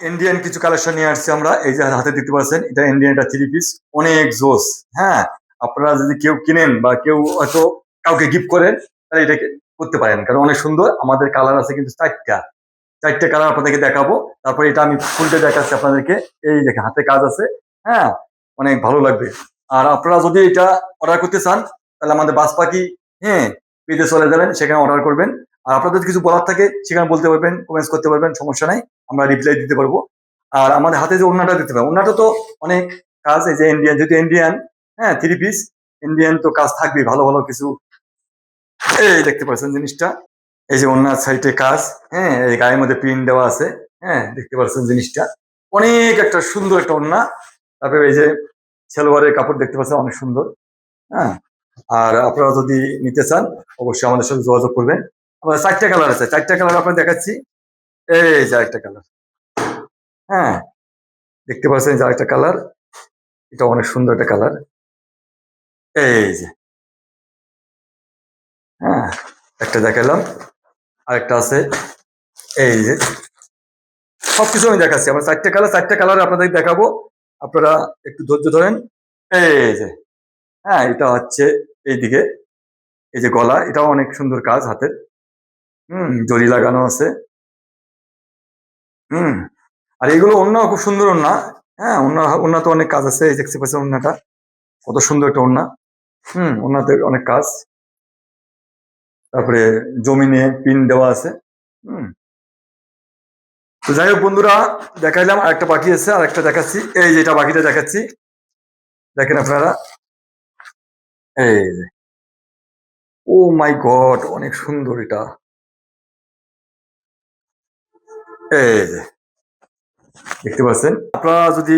Indian কিছু collection নিয়ে আসছি আমরা। এই যে হাতে দেখতে পাচ্ছেন, এটা ইন্ডিয়ান একটা থ্রি পিস, অনেক জোস। হ্যাঁ, আপনারা যদি কেউ কিনেন বা কেউ হয়তো কাউকে গিফট করেন, তাহলে এটাকে করতে পারেন, কারণ অনেক সুন্দর। আমাদের কালার আছে কিন্তু চারটা, চারটে কালার আপনাদেরকে দেখাবো। তারপরে এটা আমি ফুলটা দেখাচ্ছি আপনাদেরকে। এই দেখে হাতে কাজ আছে। হ্যাঁ, অনেক ভালো লাগবে। আর আপনারা যদি এটা অর্ডার করতে চান, তাহলে আমাদের বাস পাখি, হ্যাঁ, পেজে চলে যাবেন, সেখানে অর্ডার করবেন। আর আপনাদের যদি কিছু বলার থাকে সেখানে বলতে পারবেন, কমেন্টস করতে পারবেন, সমস্যা নাই, আমরা রিপ্লাই দিতে পারবো। আর আমাদের হাতে যে ওড়নাটা দিতে পারবো, ওড়নাটা তো অনেক কাজ। এই যে ইন্ডিয়ান, যেহেতু ইন্ডিয়ান, হ্যাঁ, থ্রি পিস, ইন্ডিয়ান তো কাজ থাকবেই, ভালো ভালো কিছু। এই দেখতে পাচ্ছেন জিনিসটা, এই যে অন্য সাইডে কাজ। হ্যাঁ, এই গায়ের মধ্যে প্রিন্ট দেওয়া আছে। হ্যাঁ, দেখতে পাচ্ছেন জিনিসটা, অনেক একটা সুন্দর একটা ওড়না। তারপরে এই যে সেলোয়ারের কাপড় দেখতে পাচ্ছেন, অনেক সুন্দর। হ্যাঁ, আর আপনারা যদি নিতে চান, অবশ্যই আমাদের সাথে যোগাযোগ করবেন। আমাদের চারটা কালার আছে, চারটা কালার আপনার দেখাচ্ছি। এই যে আরেকটা কালার। হ্যাঁ, দেখতে পাচ্ছেন যে আরেকটা কালার, এটা অনেক সুন্দর একটা কালার। এই যে, হ্যাঁ, একটা দেখালাম, আরেকটা আছে। এই যে, সবকিছু আমি দেখাচ্ছি। আমার চারটে কালার, চারটে কালার আপনাদের দেখাবো। আপনারা একটু ধৈর্য ধরেন। এই যে, হ্যাঁ, এটা হচ্ছে এইদিকে, এই যে গলা, এটাও অনেক সুন্দর কাজ হাতের। জরি লাগানো আছে। হুম আর এগুলো ওড়না খুব সুন্দর ওড়না। হ্যাঁ, ওড়না তো অনেক কাজ আছে। এই দেখতে পাচ্ছেন ওড়নাটা, কত সুন্দর একটা ওড়না। ওড়নাতে অনেক কাজ। তারপরে জমিনে পিন দেওয়া আছে। হুম তো যাই হোক বন্ধুরা, দেখাইলাম। আরেকটা বাকি আছে, আরেকটা দেখাচ্ছি। এই যে এটা বাকিটা দেখাচ্ছি, দেখেন আপনারা। এই যে, ও মাই গড, অনেক সুন্দর এটা। এই যে, দেখতে পাচ্ছেন। আপনারা যদি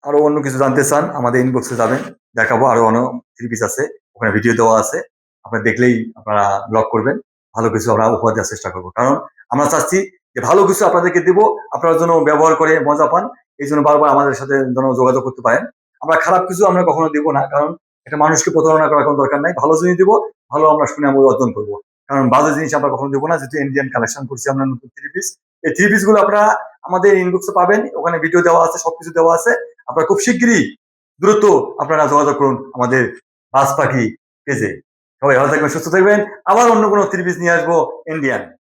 আরো অন্য কিছু জানতে চান, আমাদের ইনবক্সে যাবেন, দেখাবো। আরো অন্য থ্রি পিস আছে, ওখানে ভিডিও দেওয়া আছে। আপনারা দেখলেই আপনারা ব্লগ করবেন। ভালো কিছু আমরা উপহার দেওয়ার চেষ্টা করবো, কারণ আমরা চাচ্ছি যে ভালো কিছু আপনাদেরকে দিব, আপনারা যেন ব্যবহার করে মজা পান। এই জন্য বারবার আমাদের সাথে যেন যোগাযোগ করতে পারেন। আমরা খারাপ কিছু আমরা কখনো দিব না, কারণ একটা মানুষকে প্রতারণা করার কোনো দরকার নাই। ভালো জিনিস দিব, ভালো আমরা শুনে আমরা অর্জন করবো। কারণ বাজে জিনিস আমরা কখনো দেবো না। যেহেতু ইন্ডিয়ান কালেকশন করছি আমরা নতুন থ্রি পিস, এই থ্রি পিস গুলো আপনারা আমাদের ইনবক্সে পাবেন, ওখানে ভিডিও দেওয়া আছে, সবকিছু দেওয়া আছে। আপনারা খুব শিগগিরই, দ্রুত আপনারা যোগাযোগ করুন আমাদের বাস পাখি পেজে। সবাই ভালো থাকবেন, সুস্থ থাকবেন। আবার অন্য কোনো থ্রি পিস নিয়ে আসবো ইন্ডিয়ান।